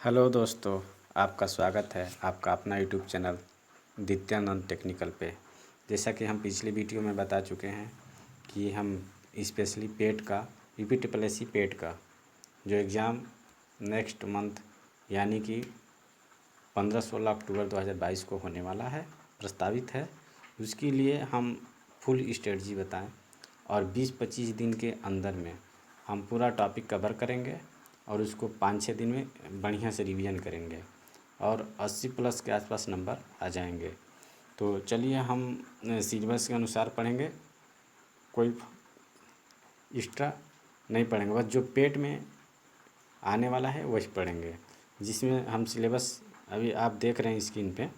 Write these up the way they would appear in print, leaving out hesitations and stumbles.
Hello दोस्तों, आपका स्वागत है आपका अपना यूट्यूब चैनल दित्यानंद टेक्निकल पे। जैसा कि हम पिछली वीडियो में बता चुके हैं कि हम स्पेशली पेट का यूपीट्रिपलएससी पेट का जो एग्ज़ाम नेक्स्ट मंथ यानी कि 15-16 अक्टूबर 2022 को होने वाला है, प्रस्तावित है। उसके लिए हम फुल स्ट्रेटजी बताएं और 20-25 दिन के अंदर में हम पूरा टॉपिक कवर करेंगे और उसको 5-6 दिन में बढ़िया से रिवीजन करेंगे और 80+ के आसपास नंबर आ जाएंगे। तो चलिए हम सिलेबस के अनुसार पढ़ेंगे, कोई एक्स्ट्रा नहीं पढ़ेंगे, बस जो पेट में आने वाला है वही पढ़ेंगे। जिसमें हम सिलेबस अभी आप देख रहे हैं स्क्रीन पे,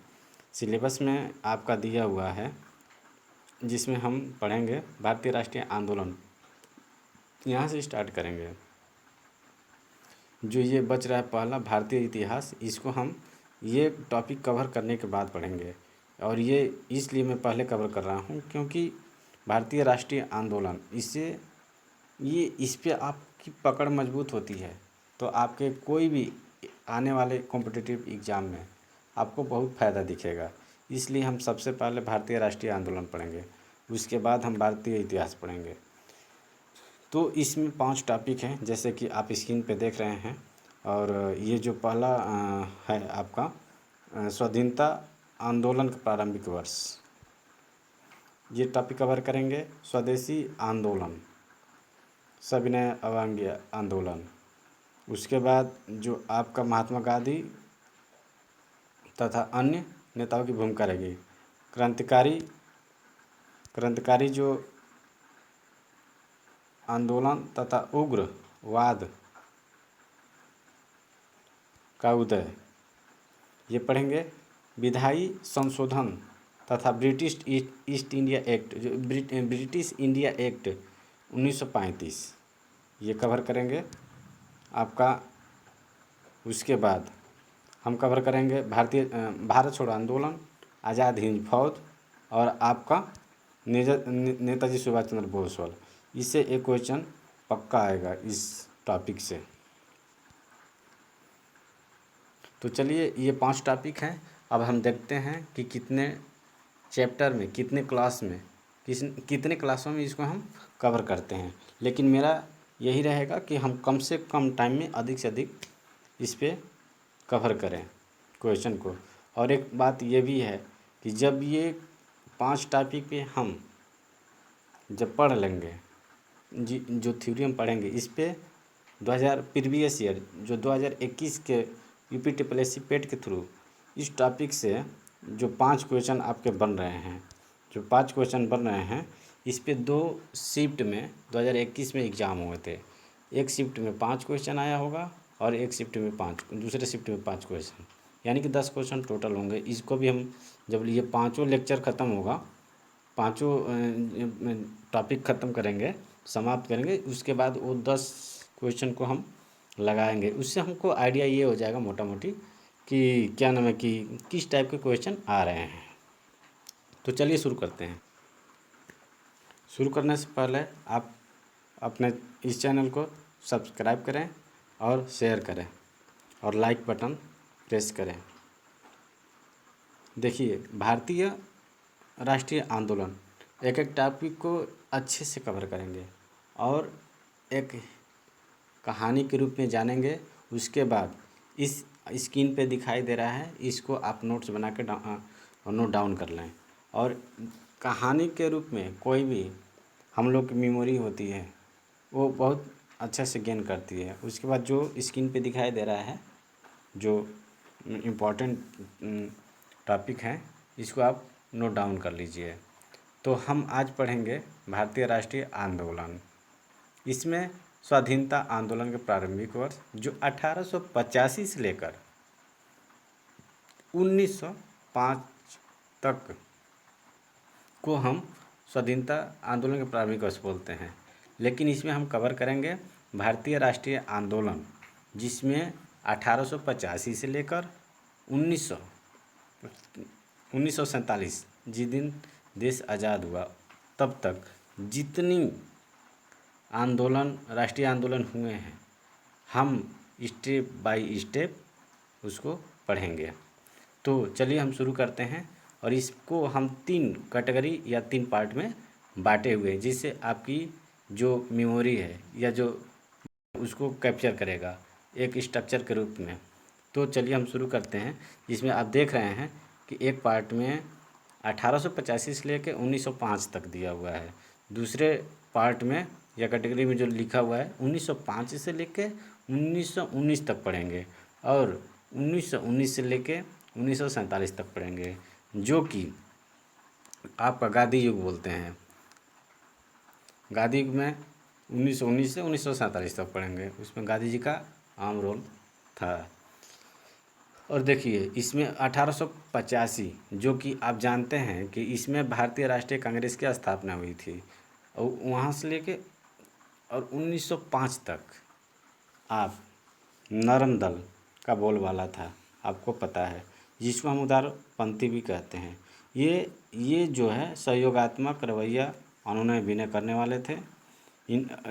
सिलेबस में आपका दिया हुआ है, जिसमें हम पढ़ेंगे भारतीय राष्ट्रीय आंदोलन। यहाँ से स्टार्ट करेंगे। जो ये बच रहा है पहला भारतीय इतिहास, इसको हम ये टॉपिक कवर करने के बाद पढ़ेंगे। और ये इसलिए मैं पहले कवर कर रहा हूँ क्योंकि भारतीय राष्ट्रीय आंदोलन, इससे इस पे आपकी पकड़ मजबूत होती है तो आपके कोई भी आने वाले कॉम्पिटिटिव एग्ज़ाम में आपको बहुत फ़ायदा दिखेगा। इसलिए हम सबसे पहले भारतीय राष्ट्रीय आंदोलन पढ़ेंगे, उसके बाद हम भारतीय इतिहास पढ़ेंगे। तो इसमें 5 टॉपिक हैं जैसे कि आप स्क्रीन पे देख रहे हैं। और ये जो पहला है आपका स्वाधीनता आंदोलन का प्रारंभिक वर्ष, ये टॉपिक कवर करेंगे। स्वदेशी आंदोलन, सविनय अवज्ञा आंदोलन, उसके बाद जो आपका महात्मा गांधी तथा अन्य नेताओं की भूमिका रहेगी। क्रांतिकारी जो आंदोलन तथा उग्रवाद का उदय, ये पढ़ेंगे। विधायी संशोधन तथा ब्रिटिश ईस्ट इंडिया एक्ट, जो ब्रिटिश इंडिया एक्ट 1935, ये कवर करेंगे आपका। उसके बाद हम कवर करेंगे भारत छोड़ो आंदोलन, आज़ाद हिंद फौज और आपका नेताजी सुभाष चंद्र बोस वाला। इससे एक क्वेश्चन पक्का आएगा इस टॉपिक से। तो चलिए, ये 5 टॉपिक हैं। अब हम देखते हैं कि कितने चैप्टर में, कितने क्लास में, कितने क्लासों में इसको हम कवर करते हैं। लेकिन मेरा यही रहेगा कि हम कम से कम टाइम में अधिक से अधिक इस पे कवर करें क्वेश्चन को। और एक बात ये भी है कि जब ये 5 टॉपिक पे हम जब पढ़ लेंगे, जो थ्योरी हम पढ़ेंगे इस पे 2000 प्रीवियस ईयर जो 2021 के यूपीट्रिपलएससी पेट के थ्रू इस टॉपिक से जो 5 क्वेश्चन आपके बन रहे हैं, इस पे 2 शिफ्ट में 2021 में एग्ज़ाम हुए थे। एक शिफ्ट में 5 क्वेश्चन आया होगा और एक शिफ्ट में 5, दूसरे शिफ्ट में 5 क्वेश्चन, यानी कि 10 क्वेश्चन टोटल होंगे। इसको भी हम जब ये 5 लेक्चर ख़त्म होगा, 5 टॉपिक ख़त्म करेंगे, समाप्त करेंगे, उसके बाद वो 10 क्वेश्चन को हम लगाएंगे। उससे हमको आइडिया ये हो जाएगा मोटा मोटी कि क्या नाम है कि किस टाइप के क्वेश्चन आ रहे हैं। तो चलिए शुरू करते हैं। शुरू करने से पहले आप अपने इस चैनल को सब्सक्राइब करें और शेयर करें और लाइक बटन प्रेस करें। देखिए, भारतीय राष्ट्रीय आंदोलन, एक एक टॉपिक को अच्छे से कवर करेंगे और एक कहानी के रूप में जानेंगे। उसके बाद इस स्क्रीन पे दिखाई दे रहा है, इसको आप नोट्स बना के नोट डाउन कर लें। और कहानी के रूप में कोई भी हम लोग की मेमोरी होती है, वो बहुत अच्छे से गेन करती है। उसके बाद जो स्क्रीन पे दिखाई दे रहा है, जो इम्पोर्टेंट टॉपिक है, इसको आप नोट डाउन कर लीजिए। तो हम आज पढ़ेंगे भारतीय राष्ट्रीय आंदोलन। इसमें स्वाधीनता आंदोलन के प्रारंभिक वर्ष, जो 1885 से लेकर 1905 तक को हम स्वाधीनता आंदोलन के प्रारंभिक वर्ष बोलते हैं। लेकिन इसमें हम कवर करेंगे भारतीय राष्ट्रीय आंदोलन, जिसमें 1885 से लेकर 1947 जिस दिन देश आज़ाद हुआ तब तक जितनी आंदोलन, राष्ट्रीय आंदोलन हुए हैं, हम स्टेप बाय स्टेप उसको पढ़ेंगे। तो चलिए हम शुरू करते हैं। और इसको हम 3 कैटेगरी या 3 पार्ट में बांटे हुए हैं, जिससे आपकी जो मेमोरी है या जो उसको कैप्चर करेगा एक स्ट्रक्चर के रूप में। तो चलिए हम शुरू करते हैं। जिसमें आप देख रहे हैं कि एक पार्ट में 1885 से लेकर 1905 तक दिया हुआ है। दूसरे पार्ट में या कैटेगरी में जो लिखा हुआ है 1905 से लेकर 1919 तक पढ़ेंगे, और 1919 से लेकर 1947 तक पढ़ेंगे, जो कि आपका गांधी युग बोलते हैं। गांधी युग में 1919 से 1947 तक पढ़ेंगे, उसमें गांधी जी का अहम रोल था। और देखिए इसमें 1885, जो कि आप जानते हैं कि इसमें भारतीय राष्ट्रीय कांग्रेस की स्थापना हुई थी, और वहाँ से लेके और 1905 तक आप नरम दल का बोलबाला था, आपको पता है, जिसको हम उदारपंथी भी कहते हैं। ये जो है सहयोगात्मक रवैया अनुनय विनय करने वाले थे।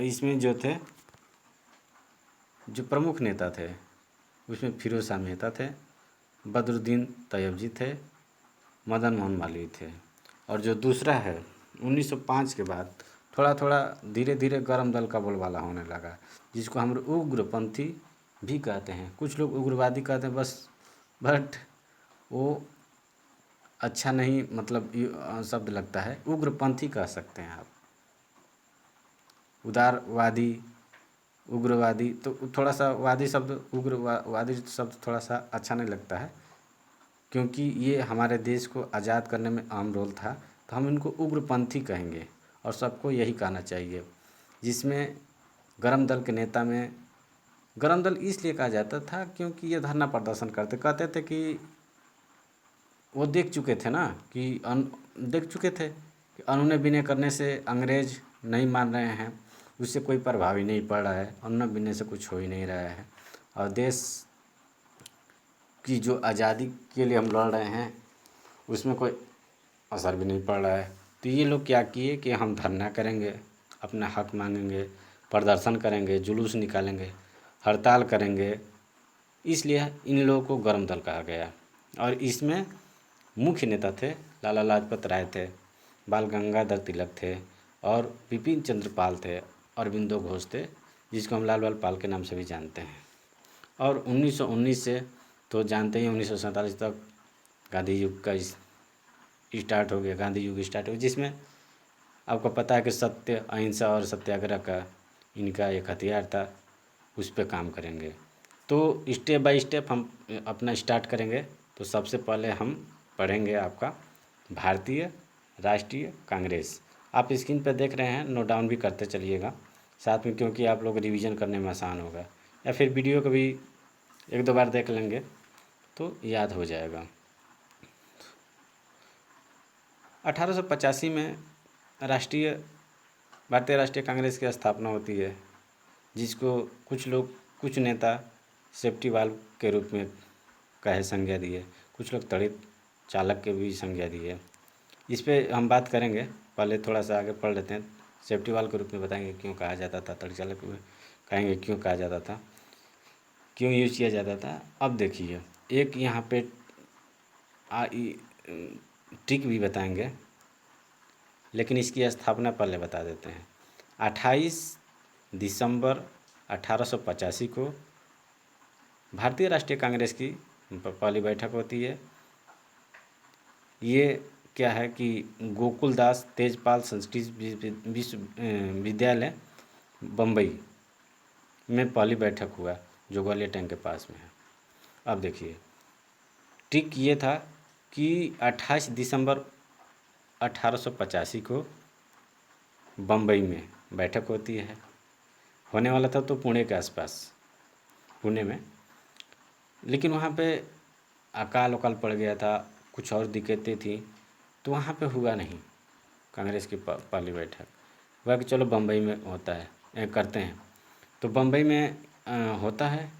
इसमें जो थे, जो प्रमुख नेता थे, उसमें फिरोज शाह मेहता थे, बदरुद्दीन तैयबजी थे, मदन मोहन मालवीय थे। और जो दूसरा है 1905 के बाद थोड़ा थोड़ा धीरे धीरे गरम दल का बोलबाला होने लगा, जिसको हम उग्रपंथी भी कहते हैं। कुछ लोग उग्रवादी कहते हैं बस, बट वो अच्छा नहीं, मतलब शब्द लगता है। उग्रपंथी कह सकते हैं आप। उदारवादी, उग्रवादी, तो थोड़ा सा वादी शब्द, उग्रवादी शब्द थोड़ा सा अच्छा नहीं लगता है, क्योंकि ये हमारे देश को आज़ाद करने में अहम रोल था। तो हम इनको उग्रपंथी कहेंगे, और सबको यही कहना चाहिए। जिसमें गरम दल के नेता में, गरम दल इसलिए कहा जाता था क्योंकि ये धरना प्रदर्शन कहते थे कि वो देख चुके थे ना कि देख चुके थे कि अनुनय विनय करने से अंग्रेज नहीं मान रहे हैं, उससे कोई प्रभाव ही नहीं पड़ रहा है, अनुनय विनय से कुछ हो ही नहीं रहा है, और देश की जो आज़ादी के लिए हम लड़ रहे हैं उसमें कोई असर भी नहीं पड़ रहा है। तो ये लोग क्या किए कि हम धरना करेंगे, अपना हक मांगेंगे, प्रदर्शन करेंगे, जुलूस निकालेंगे, हड़ताल करेंगे। इसलिए इन लोगों को गरम दल कहा गया। और इसमें मुख्य नेता थे लाला लाजपत राय थे, बाल गंगाधर तिलक थे, और बिपिन चंद्र पाल थे, अरविंदो घोष थे, जिसको हम लाल बाल पाल के नाम से भी जानते हैं। और 1919 से तो जानते ही 1947 तक गांधी युग का स्टार्ट हो गया, गांधी युग स्टार्ट हो गया, जिसमें आपको पता है कि सत्य, अहिंसा और सत्याग्रह का इनका एक हथियार था, उस पर काम करेंगे। तो स्टेप बाय स्टेप हम अपना स्टार्ट करेंगे। तो सबसे पहले हम पढ़ेंगे आपका भारतीय राष्ट्रीय कांग्रेस। आप स्क्रीन पर देख रहे हैं, नोट डाउन भी करते चलिएगा साथ में, क्योंकि आप लोग रिवीजन करने में आसान होगा, या फिर वीडियो को भी 1-2 बार देख लेंगे तो याद हो जाएगा। 1885 में भारतीय राष्ट्रीय कांग्रेस की स्थापना होती है, जिसको कुछ नेता सेफ्टी वाल्व के रूप में कहे संज्ञा दिए, कुछ लोग तड़ित चालक के भी संज्ञा दिए। इस पे हम बात करेंगे, पहले थोड़ा सा आगे पढ़ लेते हैं। सेफ्टी वाल्व के रूप में बताएंगे क्यों कहा जाता था, तड़ित चालक में कहेंगे क्यों कहा जाता था, क्यों यूज किया जाता था। अब देखिए एक यहाँ पे ट्रिक भी बताएंगे, लेकिन इसकी स्थापना पहले बता देते हैं। 28 दिसंबर 1885 को भारतीय राष्ट्रीय कांग्रेस की पहली बैठक होती है। ये क्या है कि गोकुलदास तेजपाल संस्कृत विश्वविद्यालय बम्बई में पहली बैठक हुआ, जो ग्वालियर टैंक के पास में है। अब देखिए ट्रिक ये था कि 28 दिसंबर 1885 को बम्बई में बैठक होती है, होने वाला था तो पुणे के आसपास, पुणे में, लेकिन वहाँ पे अकाल पड़ गया था, कुछ और दिक्कतें थी, तो वहाँ पे हुआ नहीं कांग्रेस की पहली बैठक। हुआ कि चलो बम्बई में होता है, करते हैं। तो बम्बई में होता है।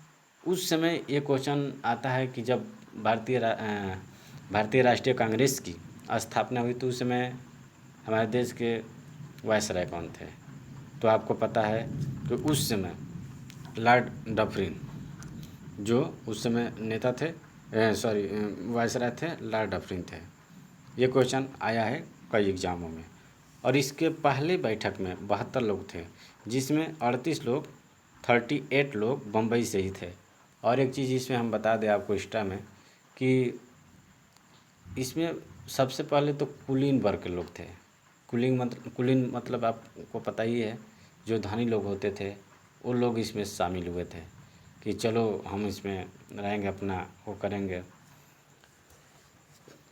उस समय ये क्वेश्चन आता है कि जब भारतीय राष्ट्रीय कांग्रेस की स्थापना हुई तो उस समय हमारे देश के वायसराय कौन थे। तो आपको पता है कि उस समय लॉर्ड डफरिन जो उस समय नेता थे, वायसराय थे, लॉर्ड डफरिन थे। ये क्वेश्चन आया है कई एग्ज़ामों में। और इसके पहले बैठक में 72 लोग थे, जिसमें 38 लोग 38 लोग बम्बई से ही थे। और एक चीज़ इसमें हम बता दें आपको एक्स्ट्रा में कि इसमें सबसे पहले तो कुलीन वर्ग के लोग थे। कुलीन मतलब आपको पता ही है, जो धनी लोग होते थे वो लोग इसमें शामिल हुए थे कि चलो हम इसमें रहेंगे, अपना वो करेंगे।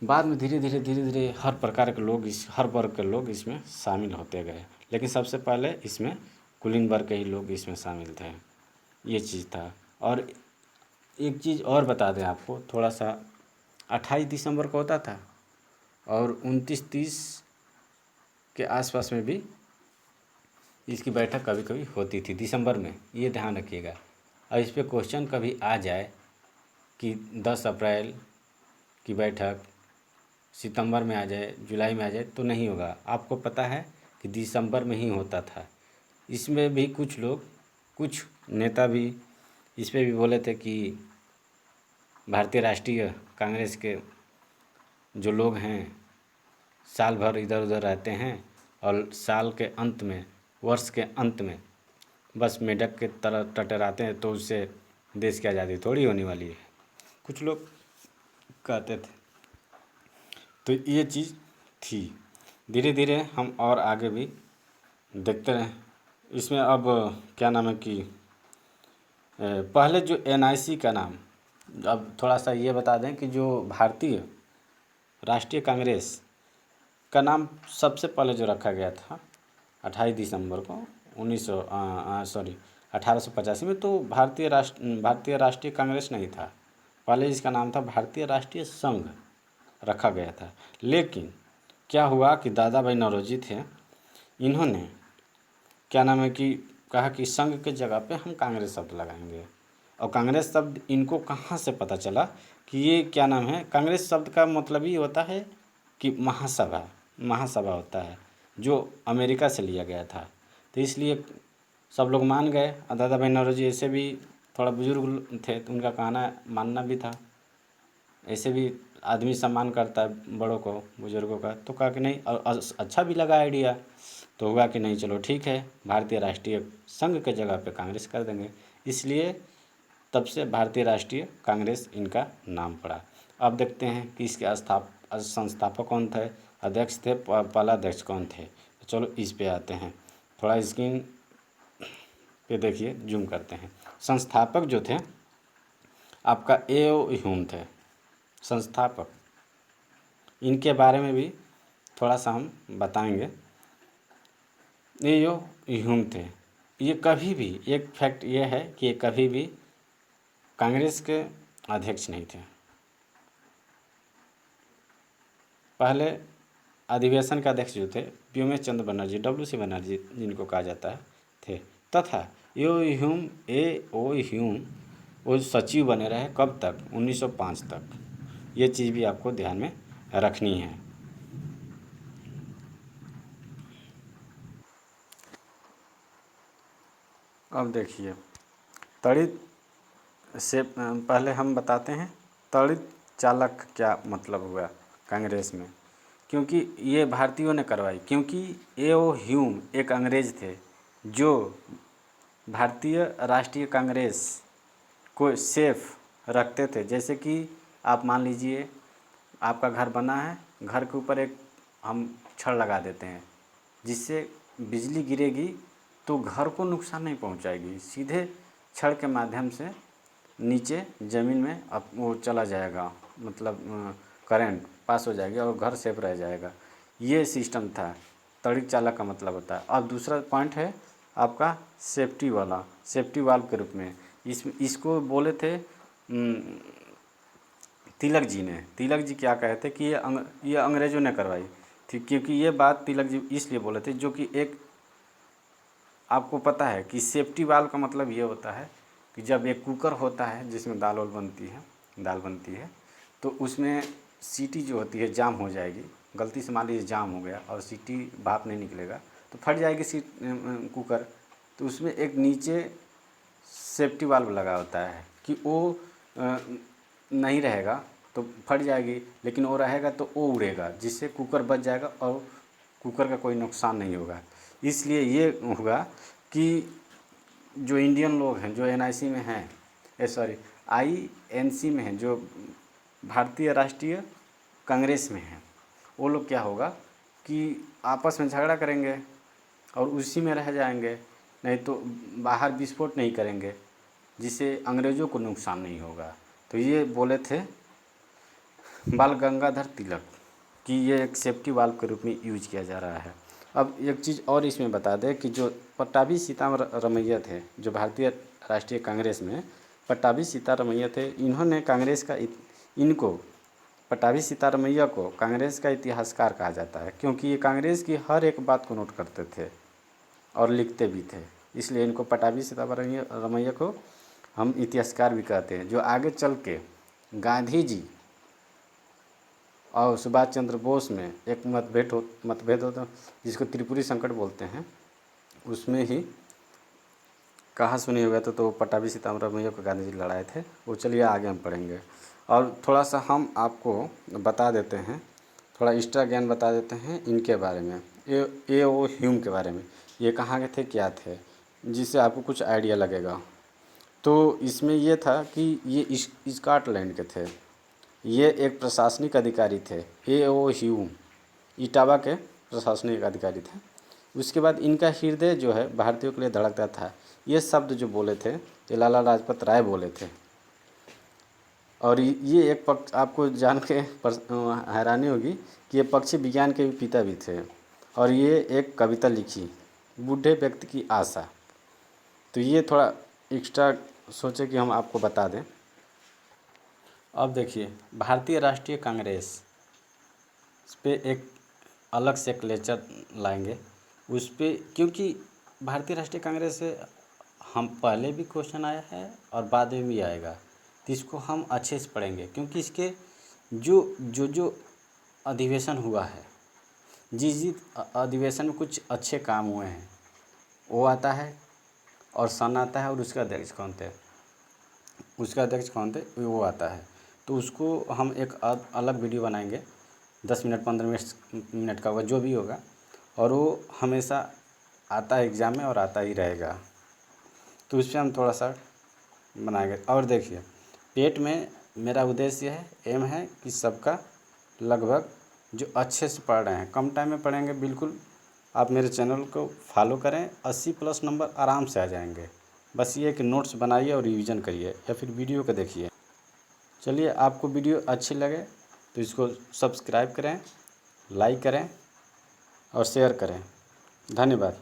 बाद में धीरे धीरे हर प्रकार के लोग, हर वर्ग के लोग इसमें शामिल होते गए, लेकिन सबसे पहले इसमें कुलीन वर्ग के ही लोग इसमें शामिल थे। ये चीज़ था। और एक चीज़ और बता दें आपको थोड़ा सा, 28 दिसंबर को होता था और 29-30 के आसपास में भी इसकी बैठक कभी कभी होती थी दिसंबर में, ये ध्यान रखिएगा। और इस पर क्वेश्चन कभी आ जाए कि 10 अप्रैल की बैठक सितंबर में आ जाए, जुलाई में आ जाए, तो नहीं होगा। आपको पता है कि दिसंबर में ही होता था। इसमें भी कुछ लोग, कुछ नेता भी इस पर भी बोले थे कि भारतीय राष्ट्रीय कांग्रेस के जो लोग हैं साल भर इधर उधर रहते हैं और साल के अंत में, वर्ष के अंत में बस मेढक के तरह टटराते हैं, तो उससे देश की आज़ादी थोड़ी होने वाली है, कुछ लोग कहते थे। तो ये चीज़ थी। धीरे धीरे हम और आगे भी देखते रहे। इसमें अब क्या नाम है कि पहले जो NIC का नाम, अब थोड़ा सा ये बता दें कि जो भारतीय राष्ट्रीय कांग्रेस का नाम सबसे पहले जो रखा गया था 28 दिसंबर को 1885 में, तो भारतीय राष्ट्रीय कांग्रेस नहीं था। पहले इसका नाम था भारतीय राष्ट्रीय संघ रखा गया था। लेकिन क्या हुआ कि दादा भाई नौरोजी थे, इन्होंने क्या नाम है कि कहा कि संघ के जगह पे हम कांग्रेस शब्द लगाएंगे। और कांग्रेस शब्द इनको कहाँ से पता चला कि ये क्या नाम है, कांग्रेस शब्द का मतलब ही होता है कि महासभा होता है, जो अमेरिका से लिया गया था। तो इसलिए सब लोग मान गए। और दादा भाई नौरोजी ऐसे भी थोड़ा बुजुर्ग थे, तो उनका कहना मानना भी था। ऐसे भी आदमी सम्मान करता है बड़ों को, बुजुर्गों का। तो कहा कि नहीं, और अच्छा भी लगा आइडिया, तो हुआ कि नहीं चलो ठीक है, भारतीय राष्ट्रीय संघ के जगह पे कांग्रेस कर देंगे। इसलिए तब से भारतीय राष्ट्रीय कांग्रेस इनका नाम पड़ा। अब देखते हैं कि इसके संस्थापक कौन थे, अध्यक्ष थे, पहला अध्यक्ष कौन थे। तो चलो इस पे आते हैं, थोड़ा स्क्रीन पे देखिए, जूम करते हैं। संस्थापक जो थे आपका A.O. ह्यूम थे संस्थापक। इनके बारे में भी थोड़ा सा हम बताएंगे। A.O. ह्यूम थे। ये कभी भी, एक फैक्ट ये है कि ये कभी भी कांग्रेस के अध्यक्ष नहीं थे। पहले अधिवेशन के अध्यक्ष जो थे व्योमेश चंद्र बनर्जी, W.C. बनर्जी जिनको कहा जाता है, थे। तथा A.O. ह्यूम वो सचिव बने रहे कब तक, 1905 तक। ये चीज़ भी आपको ध्यान में रखनी है। अब देखिए, तड़ित से पहले हम बताते हैं तड़ित चालक क्या मतलब हुआ कांग्रेस में, क्योंकि ये भारतीयों ने करवाई। क्योंकि A.O. ह्यूम एक अंग्रेज थे जो भारतीय राष्ट्रीय कांग्रेस को सेफ रखते थे। जैसे कि आप मान लीजिए आपका घर बना है, घर के ऊपर एक हम छड़ लगा देते हैं, जिससे बिजली गिरेगी तो घर को नुकसान नहीं पहुंचाएगी, सीधे छड़ के माध्यम से नीचे ज़मीन में अब वो चला जाएगा, मतलब करंट पास हो जाएगी और घर सेफ रह जाएगा। ये सिस्टम था, तड़ित चालक का मतलब होता है। अब दूसरा पॉइंट है आपका सेफ्टी वाला, सेफ्टी वाल्व के रूप में इसको बोले थे तिलक जी ने। तिलक जी क्या कहते कि ये अंग्रेज़ों ने करवाई थी, क्योंकि ये बात तिलक जी इसलिए बोले थे, जो कि एक आपको पता है कि सेफ्टी वाल्व का मतलब ये होता है कि जब एक कुकर होता है जिसमें दाल बनती है, तो उसमें सीटी जो होती है जाम हो जाएगी, गलती से मान लीजिए जाम हो गया और सीटी भाप नहीं निकलेगा तो फट जाएगी कुकर। तो उसमें एक नीचे सेफ्टी वाल्व लगा होता है कि वो नहीं रहेगा तो फट जाएगी, लेकिन वो रहेगा तो वो उड़ेगा, जिससे कुकर बच जाएगा और कुकर का कोई नुकसान नहीं होगा। इसलिए ये होगा कि जो इंडियन लोग हैं जो एनआईसी में हैं, सॉरी आईएनसी में हैं, जो भारतीय राष्ट्रीय कांग्रेस में हैं, वो लोग क्या होगा कि आपस में झगड़ा करेंगे और उसी में रह जाएंगे, नहीं तो बाहर विस्फोट नहीं करेंगे, जिससे अंग्रेज़ों को नुकसान नहीं होगा। तो ये बोले थे बाल गंगाधर तिलक कि ये एक सेफ्टी वाल्व के रूप में यूज किया जा रहा है। अब एक चीज़ और इसमें बता दें कि जो पट्टाभी सीतारमैया थे, जो भारतीय राष्ट्रीय कांग्रेस में पट्टाभी सीतारमैया थे, इन्होंने कांग्रेस का इनको पट्टाभी सीतारमैया को कांग्रेस का इतिहासकार कहा जाता है, क्योंकि ये कांग्रेस की हर एक बात को नोट करते थे और लिखते भी थे। इसलिए इनको पट्टाभी सीतारमैया को हम इतिहासकार भी कहते हैं। जो आगे चल के गांधी जी और सुभाष चंद्र बोस में एक मतभेद होता जिसको त्रिपुरी संकट बोलते हैं, उसमें ही कहा सुनी हुआ तो पट्टाभी सीतारमैया को गांधी जी लड़ाए थे। वो चलिए आगे हम पढ़ेंगे। और थोड़ा सा हम आपको बता देते हैं, थोड़ा एक्स्ट्रा ज्ञान बता देते हैं इनके बारे में, ए.ओ. ह्यूम के बारे में। ये कहाँ के थे, क्या थे, जिससे आपको कुछ आइडिया लगेगा। तो इसमें ये था कि ये स्कॉटलैंड के थे। ये एक प्रशासनिक अधिकारी थे, ए.ओ. ह्यूम इटावा के प्रशासनिक अधिकारी थे। उसके बाद इनका हृदय जो है भारतीयों के लिए धड़कता था। ये शब्द जो बोले थे ये लाला लाजपत राय बोले थे। और ये एक पक्ष आपको जान के हैरानी होगी कि ये पक्षी विज्ञान के भी पिता भी थे। और ये एक कविता लिखी, बूढ़े व्यक्ति की आशा। तो ये थोड़ा एक्स्ट्रा सोचे कि हम आपको बता दें। अब देखिए, भारतीय राष्ट्रीय कांग्रेस पे एक अलग से एक लेक्चर लाएंगे उस पे, क्योंकि भारतीय राष्ट्रीय कांग्रेस से हम पहले भी क्वेश्चन आया है और बाद में भी आएगा, तो इसको हम अच्छे से पढ़ेंगे। क्योंकि इसके जो अधिवेशन हुआ है, जिस अधिवेशन में कुछ अच्छे काम हुए हैं वो आता है, और सन आता है, और उसका अध्यक्ष कौन थे वो आता है। तो उसको हम एक अलग वीडियो बनाएंगे, 10 मिनट 15 मिनट का होगा, जो भी होगा, और वो हमेशा आता है एग्ज़ाम में और आता ही रहेगा। तो उस पर हम थोड़ा सा बनाएंगे। और देखिए, पेट में मेरा उद्देश्य है, एम है कि सबका लगभग जो अच्छे से पढ़ रहे हैं, कम टाइम में पढ़ेंगे। बिल्कुल आप मेरे चैनल को फॉलो करें, 80+ नंबर आराम से आ जाएंगे। बस ये कि नोट्स बनाइए और रिवीजन करिए, या फिर वीडियो को देखिए। चलिए, आपको वीडियो अच्छी लगे तो इसको सब्सक्राइब करें, लाइक करें और शेयर करें। धन्यवाद।